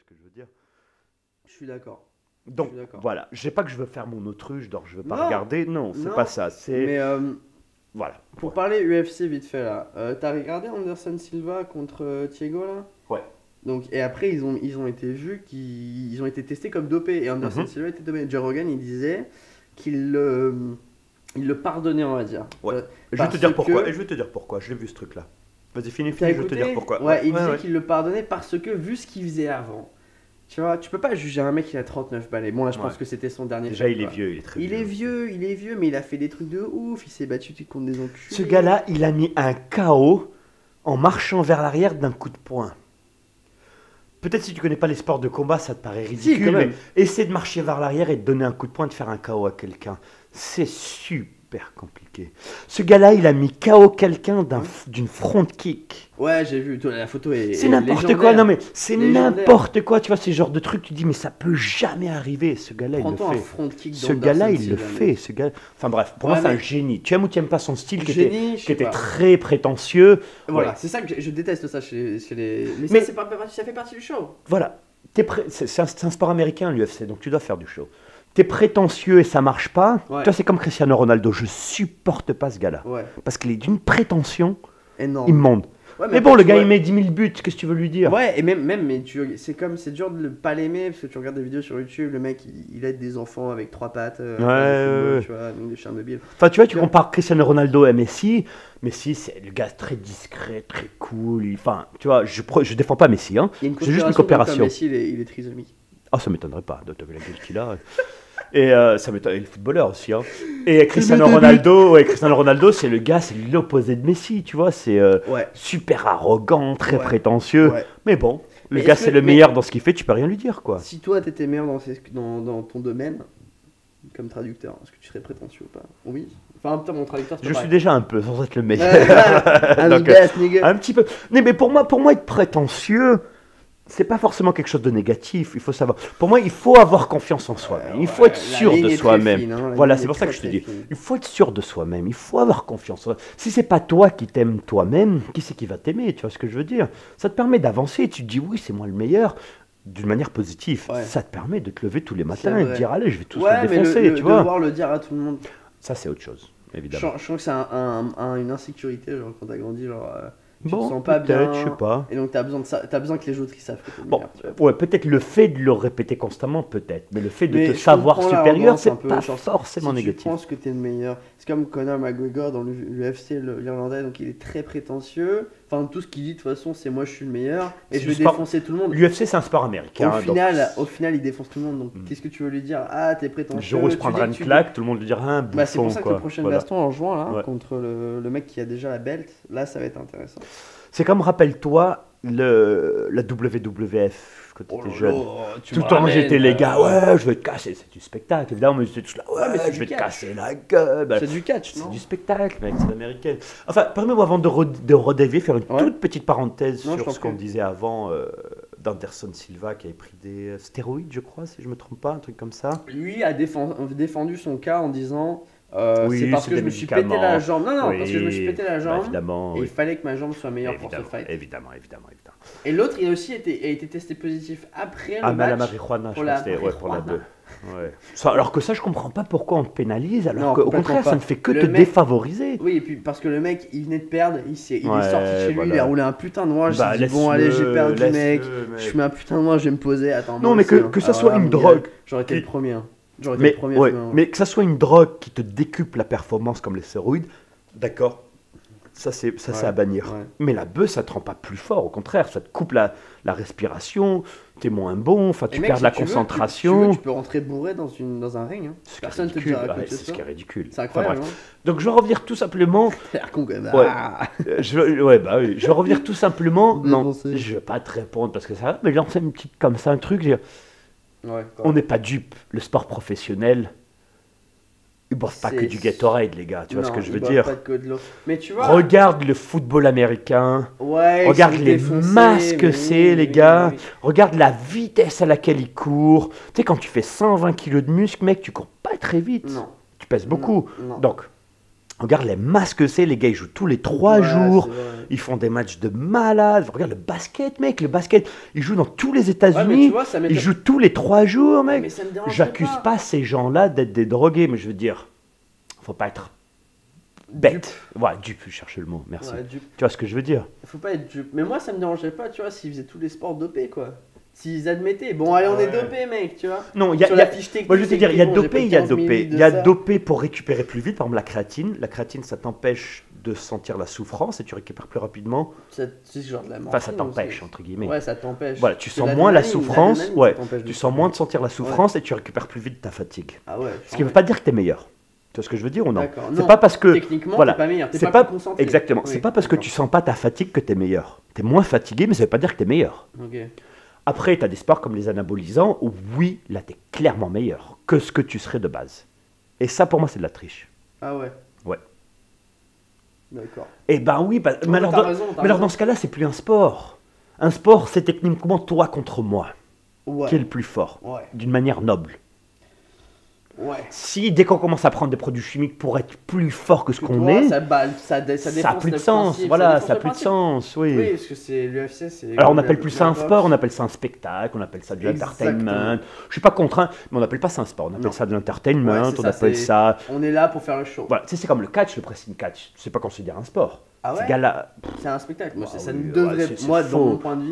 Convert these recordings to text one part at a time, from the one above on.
ce que je veux dire. Je suis d'accord. Donc, d'accord. voilà. Je sais pas que je veux faire mon autruche, donc je veux pas Non. regarder. Non, c'est Non. pas ça. C'est. Mais Voilà. pour parler UFC vite fait là, t'as regardé Anderson Silva contre Thiago là? Ouais. Donc, et après, ils ont été vus, ils ont été testés comme dopés. Et Anderson Silva était dopé. Joe Rogan, il disait qu'il il le pardonnait, on va dire. Ouais. Je vais te dire pourquoi. Et je vais te dire pourquoi. Je l'ai vu ce truc-là. Vas-y, finis, je vais te dire pourquoi. Ouais, il disait qu'il le pardonnait parce que, vu ce qu'il faisait avant, tu vois, tu peux pas juger un mec qui a 39 balais. Bon, là, je pense que c'était son dernier. Déjà, il est vieux, il est très vieux. Il est vieux, mais il a fait des trucs de ouf. Il s'est battu contre des enculés. Ce gars-là, il a mis un KO en marchant vers l'arrière d'un coup de poing. Peut-être si tu connais pas les sports de combat, ça te paraît ridicule, Si, mais essaie de marcher vers l'arrière et de donner un coup de poing, de faire un KO à quelqu'un. C'est super compliqué. Ce gars-là, il a mis KO quelqu'un d'une front kick. Ouais, j'ai vu, la photo est. C'est n'importe quoi, non mais c'est n'importe quoi, tu vois, ces genres de trucs, tu dis, mais ça peut jamais arriver. Ce gars-là, il le fait. Front kick ce gars-là, il le fait. Ce gars... Enfin bref, pour moi, c'est un génie. Tu aimes ou tu n'aimes pas son style qui était très prétentieux. Voilà, c'est ça que je déteste ça chez les. Mais ça fait partie du show. Voilà. C'est un sport américain, l'UFC, donc tu dois faire du show. T'es prétentieux et ça marche pas. Ouais. Toi, c'est comme Cristiano Ronaldo. Je supporte pas ce gars-là. Ouais. Parce qu'il est d'une prétention énorme. Immonde. Ouais, mais bon, le gars, il met 10 000 buts. Qu'est-ce que tu veux lui dire? Ouais, et même mais c'est dur de ne pas l'aimer parce que tu regardes des vidéos sur YouTube, le mec, il aide des enfants avec 3 pattes. Ouais. Tu vois, donc des chiens de bile. Enfin, tu vois, tu compares Cristiano Ronaldo et Messi. Messi, c'est le gars très discret, très cool. Enfin, tu vois, je défends pas Messi. Hein. C'est juste une coopération. Messi, il est trisomique. Ah, ça m'étonnerait pas. T'as vu la gueule qu'il a. Et ça m'étonne, il est footballeur aussi. Hein. Et Cristiano Ronaldo, c'est le gars, c'est l'opposé de Messi, tu vois. C'est super arrogant, très prétentieux. Ouais. Mais bon, le gars, c'est le meilleur dans ce qu'il fait, tu peux rien lui dire, quoi. Si toi, t'étais meilleur dans ton domaine, comme traducteur, est-ce que tu serais prétentieux ou pas? Oui. Enfin, putain, mon traducteur, c'est Je suis déjà un peu, sans être le meilleur. Donc, un petit peu. Mais pour moi, être prétentieux, c'est pas forcément quelque chose de négatif, il faut savoir. Pour moi, il faut avoir confiance en soi-même. Il faut être sûr de soi-même. Voilà, c'est pour ça que je te dis. Il faut être sûr de soi-même. Il faut avoir confiance en soi. Si c'est pas toi qui t'aimes toi-même, qui c'est qui va t'aimer? Tu vois ce que je veux dire? Ça te permet d'avancer. Tu te dis oui, c'est moi le meilleur. D'une manière positive. Ça te permet de te lever tous les matins et de dire allez, je vais tous le défoncer. Tu vois? Devoir le dire à tout le monde. Ça, c'est autre chose, évidemment. Je trouve que c'est une insécurité, genre quand t'as grandi, genre. Tu te sens pas bien, je sais pas. Et donc t'as besoin de ça, t'as besoin que les autres ils savent que t'es bon, meilleur, ouais, peut-être le fait de le répéter constamment, peut-être, mais le fait de te savoir supérieur, c'est pas forcément négatif. Je pense que t'es le meilleur. C'est comme Conor McGregor dans l'UFC, l'Irlandais, donc il est très prétentieux. Enfin, tout ce qu'il dit de toute façon, c'est moi je suis le meilleur et je vais défoncer tout le monde. L'UFC, c'est un sport américain. Au final, il défonce tout le monde. Donc, qu'est-ce que tu veux lui dire? Ah, t'es prétentieux. Le jour où il se prendra une claque, tout le monde lui dira un bouffon. C'est pour ça que le prochain baston en juin, là, contre le mec qui a déjà la belt, là, ça va être intéressant. C'est comme, rappelle-toi, la WWF quand tu étais jeune. Tout le temps, j'étais les gars, ouais, je vais te casser. C'est du spectacle, évidemment, mais j'étais tous là, ouais, je vais te casser la gueule. C'est du catch, non? C'est du spectacle, mec, c'est américain. Enfin, permets-moi, avant de redévier, faire une toute petite parenthèse sur ce qu'on disait avant d'Anderson Silva qui avait pris des stéroïdes, je crois, si je me trompe pas, un truc comme ça. Lui a défendu son cas en disant. C'est parce que je me suis pété la jambe. Non, parce que je me suis pété la jambe. Évidemment. Et il fallait que ma jambe soit meilleure pour ce fight. Évidemment. Et l'autre, il a aussi été testé positif après le match. La marijuana, je crois que c'était pour la 2. Ouais. Alors que ça, je comprends pas pourquoi on te pénalise, alors qu'au contraire, ça ne fait que te défavoriser. Oui, et puis parce que le mec, il venait de perdre, il est sorti de chez lui, il a roulé un putain de noix. J'ai dit, bon, allez, j'ai perdu, mec. Je mets un putain de noix, je vais me poser. Attends, non, mais que ça soit une drogue. J'aurais été le premier. Mais que ça soit une drogue qui te décuple la performance comme les stéroïdes, d'accord, ça c'est à bannir. Ouais. Mais la bœuf, ça te rend pas plus fort, au contraire, ça te coupe la respiration, t'es moins bon, enfin tu perds la concentration. Tu peux rentrer bourré dans un ring. Hein. Personne ne te dira quoi. C'est ce qui est ridicule. C'est incroyable. Donc je vais revenir tout simplement. Je vais revenir tout simplement. Non, je vais pas te répondre parce que ça va, mais lancer une petite comme ça, un truc. On n'est pas dupe. Le sport professionnel, ils boivent pas que du Gatorade, les gars. Tu vois ce que je veux dire? Pas que de l'eau. Mais tu vois, regarde le football américain. Regarde les masques que c'est, les gars. Regarde la vitesse à laquelle ils courent. Tu sais, quand tu fais 120 kilos de muscle, mec, tu cours pas très vite. Non. Tu pèses beaucoup. Non. Donc, Regarde les masques que c'est, les gars, ils jouent tous les 3 jours, ils font des matchs de malades. Regarde le basket, mec, le basket, ils jouent dans tous les États-Unis, ils jouent tous les 3 jours, mec. J'accuse pas ces gens-là d'être des drogués, mais je veux dire, faut pas être bête. Voilà, dupe, je cherchais le mot, merci. Ouais, tu vois ce que je veux dire? Faut pas être dupe. Mais moi, ça me dérangerait pas, tu vois, s'ils faisaient tous les sports dopés, quoi. S'ils admettaient, bon allez on est dopé mec, tu vois. Non, il y a, moi je veux te dire, il y a dopé, il y a dopé. Il y a dopé pour récupérer plus vite, par exemple la créatine. La créatine ça t'empêche de sentir la souffrance et tu récupères plus rapidement. C'est genre de la morphine. Enfin ça t'empêche entre guillemets. Ouais ça t'empêche. Voilà, tu sens moins la souffrance, ouais. Tu sens moins de sentir la souffrance et tu récupères plus vite ta fatigue. Ah ouais. Ce qui ne veut pas dire que tu es meilleur. Tu vois ce que je veux dire ou non? C'est pas parce que techniquement voilà, t'es pas meilleur, t'es pas concentré. Exactement, c'est pas parce que tu sens pas ta fatigue que tu es meilleur. Tu es moins fatigué mais ça veut pas dire que tu es meilleur. OK. Après, tu as des sports comme les anabolisants où, oui, là, tu es clairement meilleur que ce que tu serais de base. Et ça, pour moi, c'est de la triche. Ah ouais? Ouais. D'accord. Eh ben oui, mais alors dans ce cas-là, c'est plus un sport. Un sport, c'est techniquement toi contre moi. Qui est le plus fort, d'une manière noble. Ouais. Si dès qu'on commence à prendre des produits chimiques pour être plus fort que ce qu'on est, ça a plus de sens. Voilà, ça a plus de sens. Oui. Oui, parce que c'est l'UFC, c'est. Alors on appelle plus ça un sport, on appelle ça un spectacle, on appelle ça de l'entertainment. Je suis pas contre, hein, mais on appelle pas ça un sport, on appelle ça de l'entertainment, on appelle ça. On est là pour faire le show. Voilà, tu sais, c'est comme le catch, le pressing catch. C'est pas considéré un sport. Ah ouais? C'est un spectacle. Moi, ça ne devrait. Moi, dans mon point de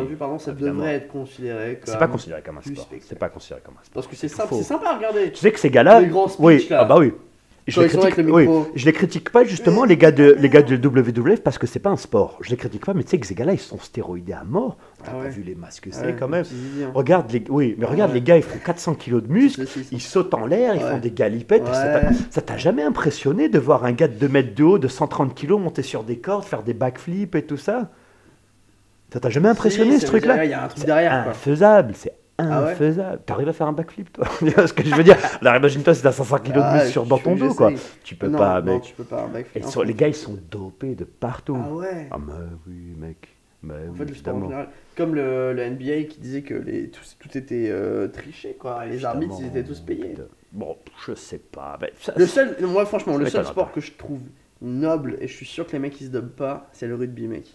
vue, pardon, ça devrait être considéré comme. C'est pas considéré comme un sport. C'est pas considéré comme un sport. Parce que c'est sympa à regarder. Tu sais que ces gars-là. Les grands speeches, là. Ah bah oui. Je les critique pas justement les gars de WWF parce que c'est pas un sport. Je les critique pas, mais tu sais que ces gars-là ils sont stéroïdés à mort. T'as pas vu les masques que c'est quand même. Regarde les gars ils font 400 kilos de muscles, ils sautent en l'air, ils font des galipettes. Ça t'a jamais impressionné de voir un gars de 2 mètres de haut, de 130 kilos monter sur des cordes, faire des backflips et tout ça? Ça t'a jamais impressionné ce truc-là? Il y a un truc derrière. C'est infaisable, c'est infaisable. T'arrives à faire un backflip, toi? Tu vois ce que je veux dire? Alors imagine-toi si t'as 500 kilos de muscle dans ton dos, quoi. Tu peux pas, mec. Non, tu peux pas un backflip. Les gars, ils sont dopés de partout. Ah ouais? Ah mais oui, mec. Mais en fait, le sport en général, comme le NBA qui disait que tout était triché, quoi. Les arbitres, ils étaient tous payés. Bon, je sais pas. Moi, franchement, le seul sport que je trouve noble, et je suis sûr que les mecs ils se dopent pas, c'est le rugby, mec.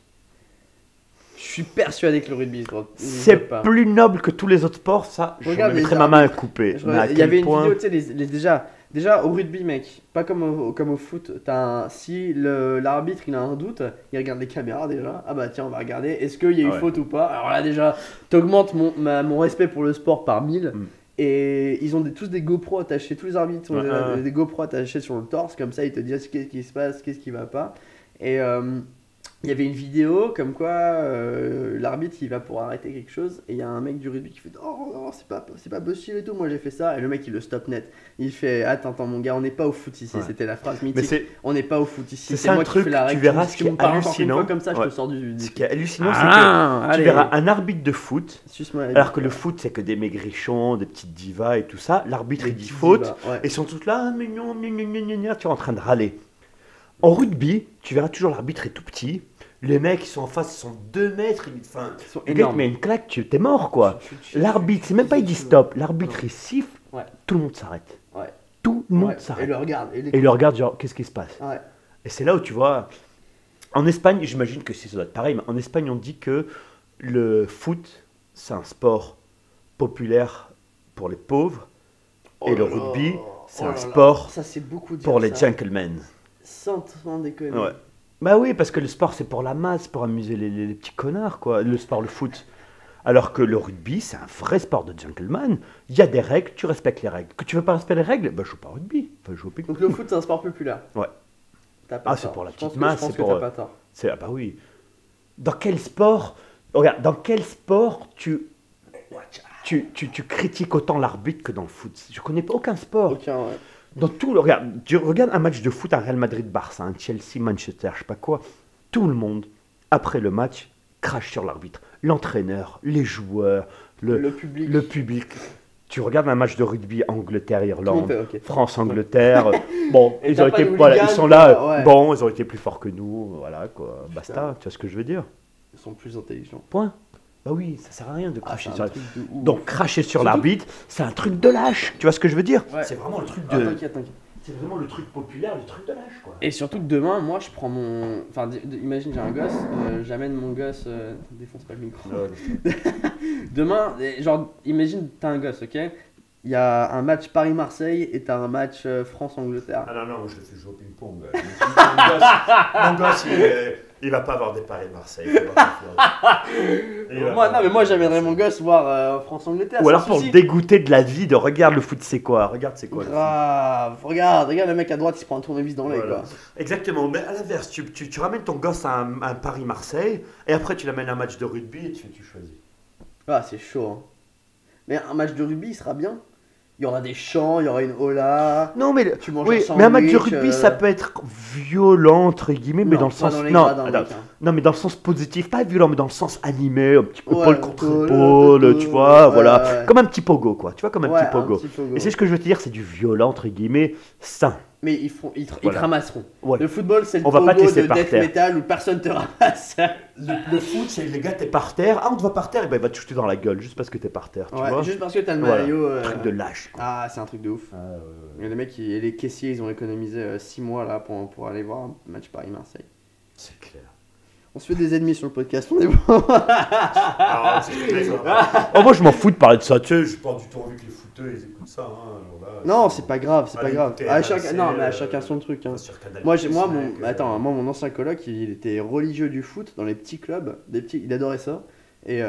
Je suis persuadé que le rugby c'est plus noble que tous les autres sports, ça. Je mettrais ma main à couper. Il y avait une vidéo, tu sais, déjà au rugby, mec, pas comme au foot. Si l'arbitre il a un doute, il regarde les caméras déjà. Ah bah tiens, on va regarder. Est-ce qu'il y a eu faute ou pas? Alors là déjà, t'augmentes mon respect pour le sport par 1000. Et ils ont tous des GoPro attachés, tous les arbitres ont des GoPro attachés sur le torse, comme ça ils te disent qu'est-ce qui se passe, qu'est-ce qui va pas. Et il y avait une vidéo comme quoi l'arbitre il va pour arrêter quelque chose et il y a un mec du rugby qui fait oh non c'est pas possible et tout, moi j'ai fait ça, et le mec il le stop net, il fait attends mon gars, on n'est pas au foot ici, c'était la phrase mythique, on n'est pas au foot ici, c'est moi qui fais la règle. Tu verras ce qui est hallucinant comme ça, je te sors du ce qui est hallucinant, c'est que tu verras un arbitre de foot alors que le foot c'est que des maigrichons, des petites divas et tout ça, l'arbitre il dit faute et ils sont tous là mignon, tu es en train de râler. En rugby, tu verras toujours l'arbitre est tout petit. Les mecs qui sont en face, ils sont 2 mètres. Le gars te met une claque, tu t'es mort quoi. L'arbitre, c'est même pas il dit stop. L'arbitre il siffle, tout le monde s'arrête. Tout le monde s'arrête. Et il le regarde genre qu'est-ce qui se passe. Et c'est là où tu vois. En Espagne, j'imagine que ça doit être pareil, mais en Espagne on dit que le foot c'est un sport populaire pour les pauvres et le rugby c'est un sport pour les gentlemen. Sans déconner. Bah oui, parce que le sport c'est pour la masse, pour amuser les petits connards quoi, le foot. Alors que le rugby c'est un vrai sport de gentleman, il y a des règles, tu respectes les règles. Que tu veux pas respecter les règles, bah je joue pas au rugby. Enfin, je joue au ping-pong. Donc le foot c'est un sport populaire. Ouais. C'est pour la petite masse, c'est pour... pas tort. Ah bah oui. Dans quel sport tu critiques autant l'arbitre que dans le foot? Je connais pas aucun sport. Aucun, ouais. Dans tout, regarde un match de foot, un Real Madrid-Barça, un Chelsea-Manchester, je sais pas quoi. Tout le monde, après le match, crache sur l'arbitre. L'entraîneur, les joueurs, le public. Tu regardes un match de rugby Angleterre-Irlande, France-Angleterre. Bon, ils sont là. Bon, ils ont été plus forts que nous. Voilà quoi, basta. Tu vois ce que je veux dire? Ils sont plus intelligents. Point. Bah oui, ça sert à rien de cracher sur l'arbitre. Donc cracher sur l'arbitre, c'est un truc de lâche. Tu vois ce que je veux dire? C'est vraiment le truc de... T'inquiète. c'est vraiment le truc populaire, le truc de l'âge, quoi. Et surtout que demain, moi, je prends mon... Enfin, imagine, j'ai un gosse, j'amène mon gosse... Défonce pas le micro. Demain, genre, imagine, t'as un gosse, ok? Il y a un match Paris-Marseille et t'as un match France-Angleterre. Ah non, moi je le fais jouer au ping-pong. Mon gosse, il va pas avoir des Paris-Marseille. Moi j'amènerais mon gosse voir France-Angleterre. Ou alors pour le dégoûter de la vie, de regarde le foot, c'est quoi? Regarde, c'est quoi? Grave, regarde le mec à droite, il se prend un tournevis dans l'œil, quoi. Exactement, mais à l'inverse, tu ramènes ton gosse à un Paris-Marseille et après tu l'amènes à un match de rugby et tu choisis. Ah, c'est chaud, hein. Mais un match de rugby, il sera bien. Il y aura des chants, il y aura une hola. Non, mais tu manges mais un match de rugby, ça peut être violent entre guillemets, mais dans le sens non, mais dans le sens positif, pas violent, mais dans le sens animé, un petit épaule contre épaule, tu vois, voilà, comme un petit pogo, quoi. Tu vois, comme un petit pogo. Et c'est ce que je veux te dire, c'est du violent entre guillemets sain. Mais ils te ramasseront. Ouais. Le football, c'est le pogo de death metal où personne te ramasse. Le foot, c'est les gars, t'es par terre. Ah, on te voit par terre, et ben il va te jeter dans la gueule juste parce que t'es par terre. Tu vois, juste parce que t'as le maillot. Truc de lâche. Quoi. Ah, c'est un truc de ouf. Les mecs, les caissiers, ils ont économisé 6 mois là pour aller voir un match Paris-Marseille. C'est clair. On se fait des ennemis sur le podcast, on est bon. Moi, je m'en fous de parler de ça. Tu sais, j'ai pas du tout envie que les footeux ils écoutent ça. Non, c'est pas grave, c'est pas grave. Mais à chacun son truc. Hein. Mon ancien coloc, il était religieux du foot dans les petits clubs, il adorait ça. Et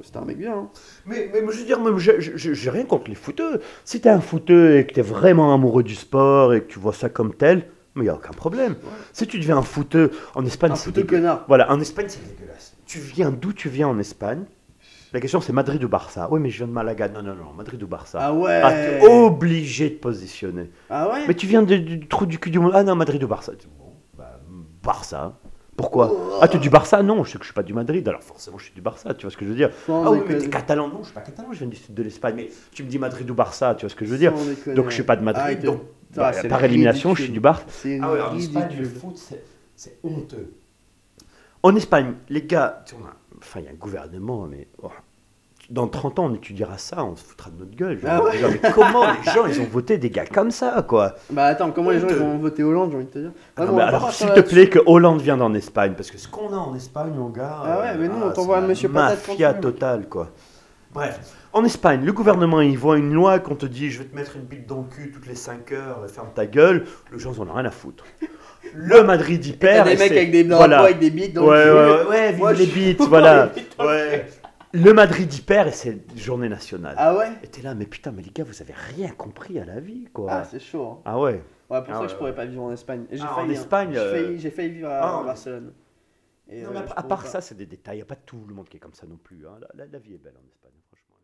c'était un mec bien. Hein. Mais je veux dire, j'ai rien contre les footeux. Si t'es un footeux et que t'es vraiment amoureux du sport et que tu vois ça comme tel, mais il n'y a aucun problème. Ouais. Si tu deviens un footeux en Espagne, c'est footeux connard. Voilà, en Espagne, c'est dégueulasse. D'où tu viens en Espagne? La question, c'est Madrid ou Barça. Oui, mais je viens de Malaga. Non, Madrid ou Barça. Ah ouais. T'es obligé de positionner. Ah ouais. Mais tu viens du trou du cul du monde. Ah non, Madrid ou Barça. Bon, Barça. Pourquoi? Tu es du Barça? Non, je sais que je suis pas du Madrid. Alors forcément, je suis du Barça. Tu vois ce que je veux dire? Oui, mais t'es catalan? Non, je suis pas catalan. Je viens du sud de l'Espagne. Mais tu me dis Madrid ou Barça. Tu vois ce que je veux dire? Donc je suis pas de Madrid. Donc par élimination, je suis du Barça. En Espagne, le foot, c'est honteux. En Espagne, les gars, il y a un gouvernement, mais dans 30 ans, on étudiera ça, on se foutra de notre gueule. Mais comment les gens, ils ont voté des gars comme ça, quoi? Bah attends, comment les gens ils ont voté Hollande, j'ai envie de te dire. Alors, s'il te plaît, que Hollande vienne en Espagne, parce que ce qu'on a en Espagne, mon gars... Ah ouais, mais nous, on t'envoie un monsieur patate. Mafia totale, quoi. Bref, en Espagne, le gouvernement, il voit une loi qu'on te dit, je vais te mettre une bite dans le cul toutes les 5 heures, ferme ta gueule, les gens, ils en ont rien à foutre. Le Madrid y perd. T'as des mecs avec des drapeaux avec des bites dans le cul. Ouais, vive les bites, voilà. Le Madrid y perd et c'est journée nationale. Ah ouais? Et t'es là, mais putain, mais les gars, vous avez rien compris à la vie, quoi. Ah, c'est chaud. Hein. Ah ouais. Ouais, pour ça que je pourrais pas vivre en Espagne. J'ai failli vivre en Barcelone. Non, mais à part ça, c'est des détails. Il n'y a pas tout le monde qui est comme ça non plus. Hein. La vie est belle en Espagne, franchement.